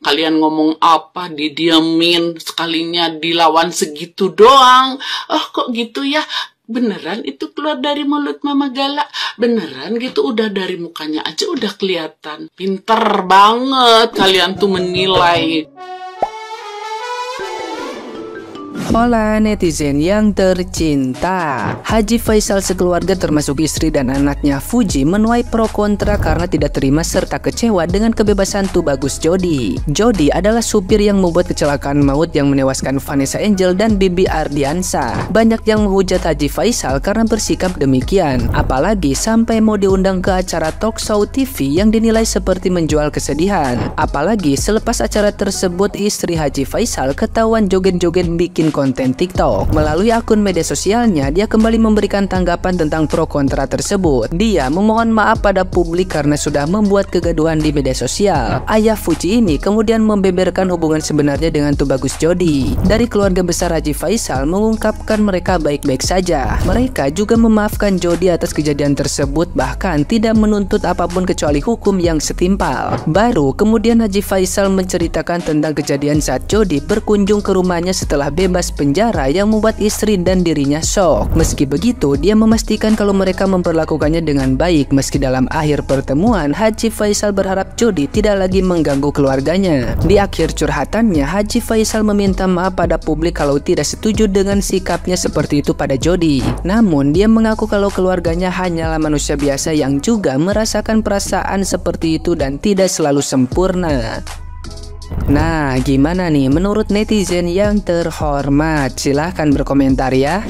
Kalian ngomong apa didiemin, sekalinya dilawan segitu doang. Oh kok gitu ya? Beneran itu keluar dari mulut Mama Gala? Beneran gitu? Udah dari mukanya aja udah kelihatan. Pinter banget kalian tuh menilai. Hola netizen yang tercinta, Haji Faisal sekeluarga termasuk istri dan anaknya Fuji menuai pro kontra karena tidak terima serta kecewa dengan kebebasan Tubagus Jody. Jody adalah supir yang membuat kecelakaan maut yang menewaskan Vanessa Angel dan Bibi Ardiansa. Banyak yang menghujat Haji Faisal karena bersikap demikian, apalagi sampai mau diundang ke acara talk show TV yang dinilai seperti menjual kesedihan. Apalagi selepas acara tersebut istri Haji Faisal ketahuan joget-joget bikin konten TikTok. Melalui akun media sosialnya, dia kembali memberikan tanggapan tentang pro kontra tersebut. Dia memohon maaf pada publik karena sudah membuat kegaduhan di media sosial. Ayah Fuji ini kemudian membeberkan hubungan sebenarnya dengan Tubagus Jody. Dari keluarga besar Haji Faisal mengungkapkan mereka baik-baik saja. Mereka juga memaafkan Jody atas kejadian tersebut, bahkan tidak menuntut apapun kecuali hukum yang setimpal. Baru kemudian Haji Faisal menceritakan tentang kejadian saat Jody berkunjung ke rumahnya setelah bebas penjara yang membuat istri dan dirinya shock. Meski begitu, dia memastikan kalau mereka memperlakukannya dengan baik. Meski dalam akhir pertemuan, Haji Faisal berharap Jody tidak lagi mengganggu keluarganya. Di akhir curhatannya, Haji Faisal meminta maaf pada publik kalau tidak setuju dengan sikapnya seperti itu pada Jody. Namun, dia mengaku kalau keluarganya hanyalah manusia biasa yang juga merasakan perasaan seperti itu dan tidak selalu sempurna. Nah, gimana nih menurut netizen yang terhormat? Silahkan berkomentar ya.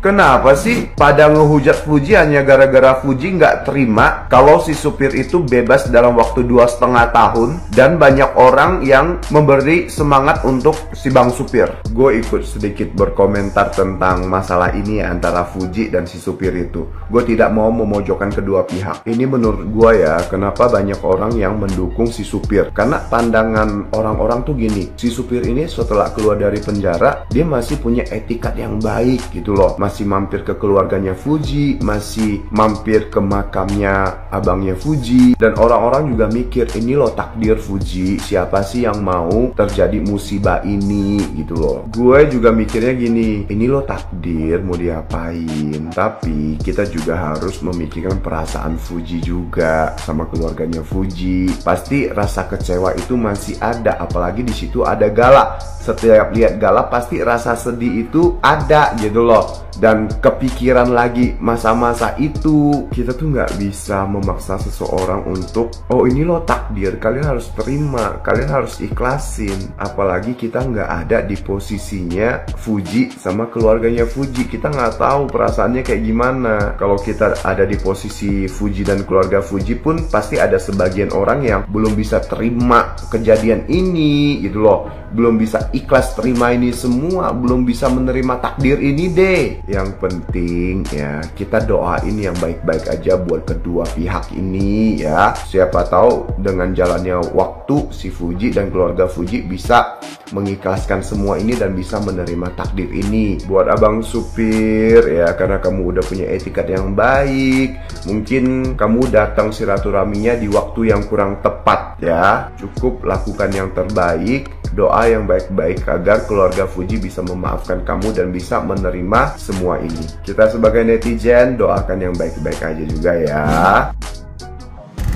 Kenapa sih pada ngehujat Fuji hanya gara-gara Fuji nggak terima kalau si supir itu bebas dalam waktu 2,5 tahun dan banyak orang yang memberi semangat untuk si bang supir. Gue ikut sedikit berkomentar tentang masalah ini ya, antara Fuji dan si supir itu. Gue tidak mau memojokkan kedua pihak. Ini menurut gue ya, kenapa banyak orang yang mendukung si supir. Karena pandangan orang-orang tuh gini, si supir ini setelah keluar dari penjara, dia masih punya etikat yang baik gitu loh. Masih mampir ke keluarganya Fuji, masih mampir ke makamnya abangnya Fuji, dan orang-orang juga mikir ini loh takdir Fuji, siapa sih yang mau terjadi musibah ini gitu loh. Gue juga mikirnya gini, ini loh takdir mau diapain, tapi kita juga harus memikirkan perasaan Fuji juga sama keluarganya Fuji. Pasti rasa kecewa itu masih ada, apalagi di situ ada Gala. Setiap lihat Gala pasti rasa sedih itu ada gitu loh. Dan kepikiran lagi masa-masa itu. Kita tuh nggak bisa memaksa seseorang untuk, oh ini loh takdir, kalian harus terima, kalian harus ikhlasin. Apalagi kita nggak ada di posisinya Fuji sama keluarganya Fuji. Kita nggak tahu perasaannya kayak gimana. Kalau kita ada di posisi Fuji dan keluarga Fuji pun pasti ada sebagian orang yang belum bisa terima kejadian ini gitu loh. Belum bisa ikhlas terima ini semua, belum bisa menerima takdir ini deh. Yang penting ya, kita doain yang baik-baik aja buat kedua pihak ini ya. Siapa tahu dengan jalannya waktu si Fuji dan keluarga Fuji bisa mengikhlaskan semua ini dan bisa menerima takdir ini. Buat abang supir ya, karena kamu udah punya etikat yang baik, mungkin kamu datang silaturahminya di waktu yang kurang tepat ya. Cukup lakukan yang terbaik, doa yang baik-baik agar keluarga Fuji bisa memaafkan kamu dan bisa menerima semua ini. Kita sebagai netizen doakan yang baik-baik aja juga ya.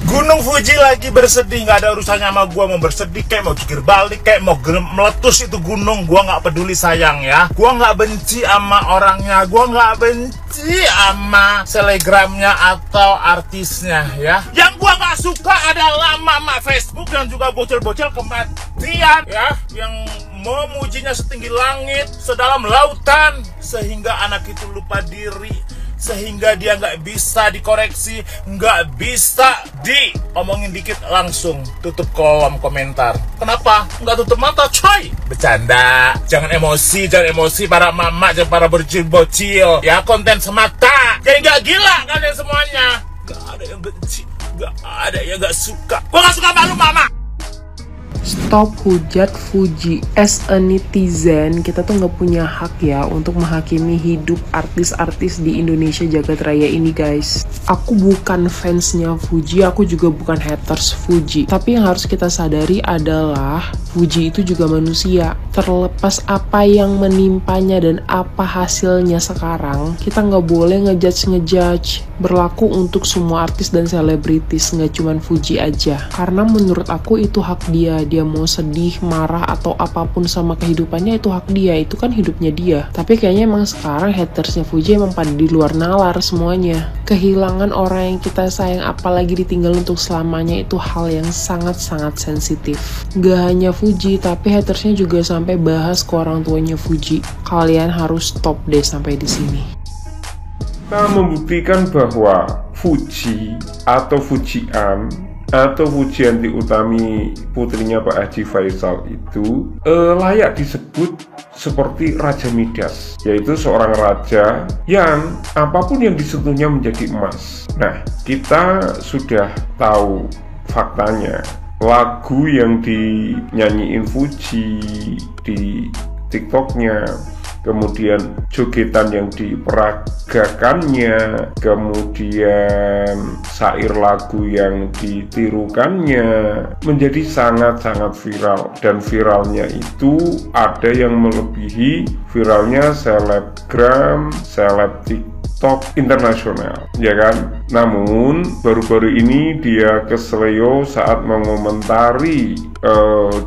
Gunung Fuji lagi bersedih, nggak ada urusannya sama gua. Mau bersedih kayak mau jungkir balik kayak mau meletus itu gunung, gua nggak peduli sayang ya. Gua nggak benci sama orangnya, gua nggak benci sama selebgramnya atau artisnya ya. Yang gua nggak suka adalah mama Facebook dan juga bocil-bocil kematian ya, yang memujinya setinggi langit, sedalam lautan, sehingga anak itu lupa diri, sehingga dia nggak bisa dikoreksi, nggak bisa diomongin dikit langsung tutup kolom komentar. Kenapa nggak tutup mata coy? Bercanda, jangan emosi para mama, jangan para bocil-bocil ya. Konten semata, jadi nggak gila kalian semuanya. Nggak ada yang benci, nggak ada yang nggak suka. Gua nggak suka malu mama. Stop hujat Fuji. As a netizen, kita tuh nggak punya hak ya untuk menghakimi hidup artis-artis di Indonesia jagat raya ini, guys. Aku bukan fansnya Fuji, aku juga bukan haters Fuji. Tapi yang harus kita sadari adalah Fuji itu juga manusia. Terlepas apa yang menimpanya dan apa hasilnya sekarang, kita nggak boleh ngejudge. Berlaku untuk semua artis dan selebritis, nggak cuman Fuji aja. Karena menurut aku itu hak dia. Dia mau sedih, marah, atau apapun sama kehidupannya itu hak dia. Itu kan hidupnya dia. Tapi kayaknya emang sekarang hatersnya Fuji emang pada di luar nalar semuanya. Kehilangan orang yang kita sayang, apalagi ditinggal untuk selamanya, itu hal yang sangat-sangat sensitif. Gak hanya Fuji, tapi hatersnya juga sampai bahas ke orang tuanya Fuji. Kalian harus stop deh sampai di sini. Kita membuktikan bahwa Fuji atau Fujian atau Fujianti Utami putrinya Pak Haji Faisal itu layak disebut seperti Raja Midas, yaitu seorang raja yang apapun yang disentuhnya menjadi emas. Nah, kita sudah tahu faktanya. Lagu yang dinyanyiin Fuji di TikToknya, kemudian jogetan yang diperagakannya, kemudian syair lagu yang ditirukannya menjadi sangat-sangat viral. Dan viralnya itu ada yang melebihi viralnya selebgram, seleb TikTok internasional, ya kan? Namun baru-baru ini dia keseleo saat mengomentari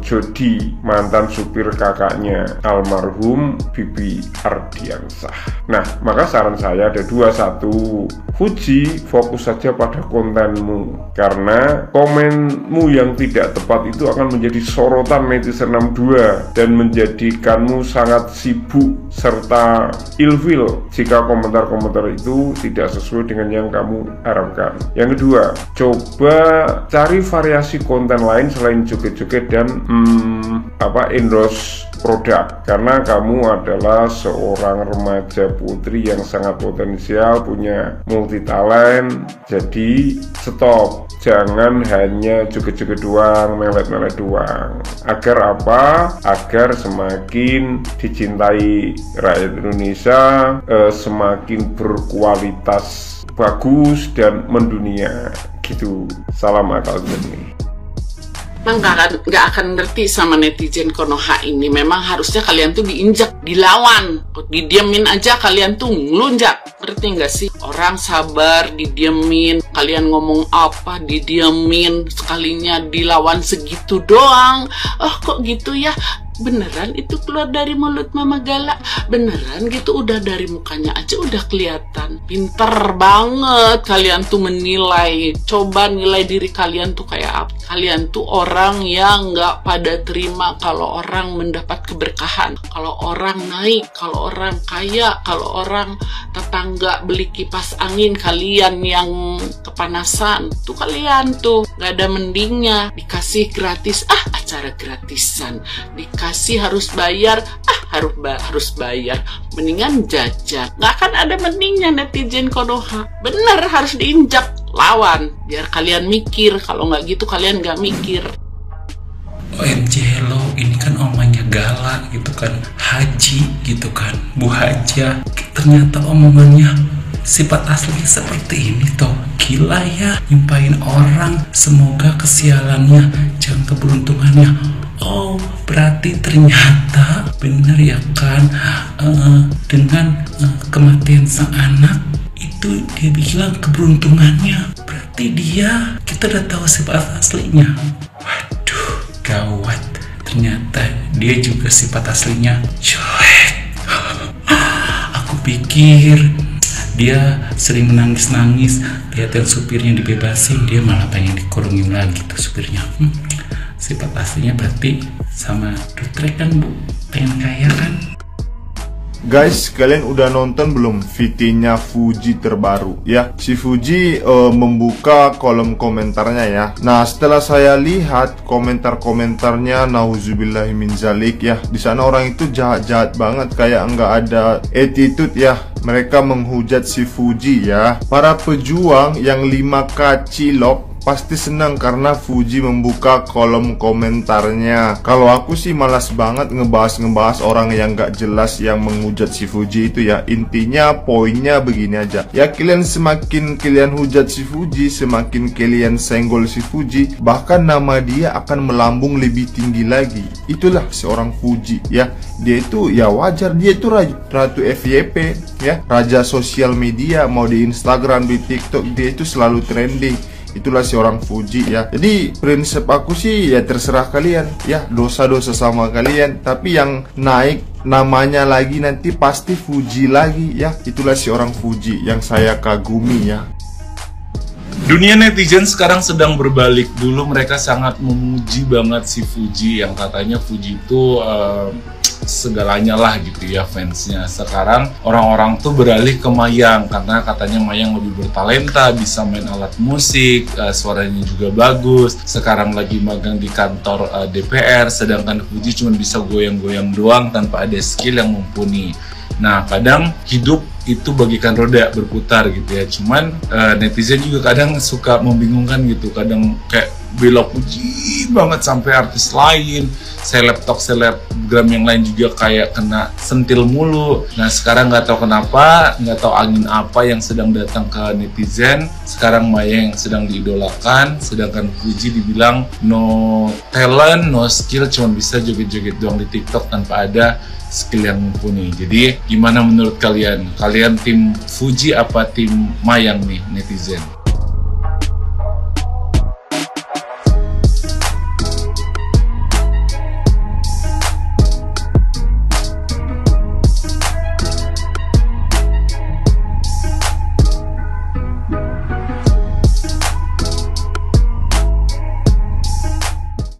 Jody, mantan supir kakaknya almarhum Bibi Ardiansah. Nah, maka saran saya ada dua. Satu, Fuji, fokus saja pada kontenmu, karena komenmu yang tidak tepat itu akan menjadi sorotan netizen 62 dan menjadikanmu sangat sibuk serta ilfil jika komentar-komentar itu tidak sesuai dengan yang kamu harapkan. Yang kedua, coba cari variasi konten lain selain joget-joget dan endorse produk, karena kamu adalah seorang remaja putri yang sangat potensial, punya multi talent. Jadi stop, jangan hanya joget-joget doang, melet-melet doang. Agar apa? Agar semakin dicintai rakyat Indonesia, semakin berkualitas bagus dan mendunia gitu. Salam akal jernih. Nggak akan ngerti sama netizen Konoha ini. Memang harusnya kalian tuh diinjak, dilawan. Didiamin aja kalian tuh ngelunjak. Ngerti nggak sih? Orang sabar, didiamin. Kalian ngomong apa, didiamin. Sekalinya dilawan segitu doang. Oh kok gitu ya? Beneran itu keluar dari mulut Mama Gala? Beneran gitu? Udah dari mukanya aja udah kelihatan. Pinter banget kalian tuh menilai. Coba nilai diri kalian tuh kayak apa? Kalian tuh orang yang nggak pada terima kalau orang mendapat keberkahan, kalau orang naik, kalau orang kaya, kalau orang tetangga beli kipas angin, kalian yang kepanasan. Tuh kalian tuh nggak ada mendingnya. Dikasih gratis, acara gratisan. Dikasih harus bayar, harus bayar. Mendingan jajan. Nggak akan ada mendingnya netizen Konoha. Bener, harus diinjak, lawan. Biar kalian mikir. Kalau nggak gitu kalian nggak mikir. OMG, hello, ini kan omanya Gala gitu kan, Haji gitu kan, Bu Haja. Ternyata omongannya sifat asli seperti ini toh. Gila ya, nyumpahin orang, semoga kesialannya, jangan keberuntungannya. Oh, berarti ternyata bener ya kan, dengan kematian sang anak itu dia bilang keberuntungannya. Berarti kita udah tahu sifat aslinya. Waduh, gawat. Ternyata dia juga sifat aslinya cuek. Aku pikir dia sering nangis-nangis lihatin supirnya dibebasin, dia malah pengen dikurungin lagi tuh supirnya. Sifat aslinya berarti sama Dutrek kan Bu, pengen kaya kan? Guys, kalian udah nonton belum VT-nya Fuji terbaru ya? Si Fuji membuka kolom komentarnya ya. Nah, setelah saya lihat komentar-komentarnya, nauzubillahi min zalik ya. Di sana orang itu jahat-jahat banget, kayak nggak ada attitude ya. Mereka menghujat si Fuji ya. Para pejuang yang 5K cilok pasti senang karena Fuji membuka kolom komentarnya. Kalau aku sih malas banget ngebahas orang yang gak jelas yang menghujat si Fuji itu ya. Intinya poinnya begini aja ya, kalian semakin kalian hujat si Fuji, semakin kalian senggol si Fuji, bahkan nama dia akan melambung lebih tinggi lagi. Itulah seorang Fuji ya. Dia itu ya wajar, dia itu ratu FYP ya, raja sosial media, mau di Instagram, di TikTok, dia itu selalu trending. Itulah seorang Fuji ya. Jadi prinsip aku sih ya terserah kalian ya, dosa-dosa sama kalian, tapi yang naik namanya lagi nanti pasti Fuji lagi ya. Itulah seorang Fuji yang saya kagumi ya. Dunia netizen sekarang sedang berbalik. Dulu mereka sangat memuji banget si Fuji, yang katanya Fuji itu segalanya lah gitu ya fansnya. Sekarang orang-orang tuh beralih ke Mayang karena katanya Mayang lebih bertalenta, bisa main alat musik, suaranya juga bagus. Sekarang lagi magang di kantor DPR, sedangkan Fuji cuma bisa goyang-goyang doang tanpa ada skill yang mumpuni. Nah, kadang hidup itu bagikan roda berputar gitu ya. Cuman netizen juga kadang suka membingungkan gitu. Kadang kayak bela Fuji banget sampai artis lain, selebgram yang lain juga kayak kena sentil mulu. Nah, sekarang nggak tahu kenapa, nggak tahu angin apa yang sedang datang ke netizen. Sekarang Mayang yang sedang diidolakan, sedangkan Fuji dibilang no talent, no skill, cuma bisa joget-joget doang di TikTok tanpa ada skill yang mumpuni. Jadi gimana menurut kalian? Kalian tim Fuji apa tim Mayang nih netizen?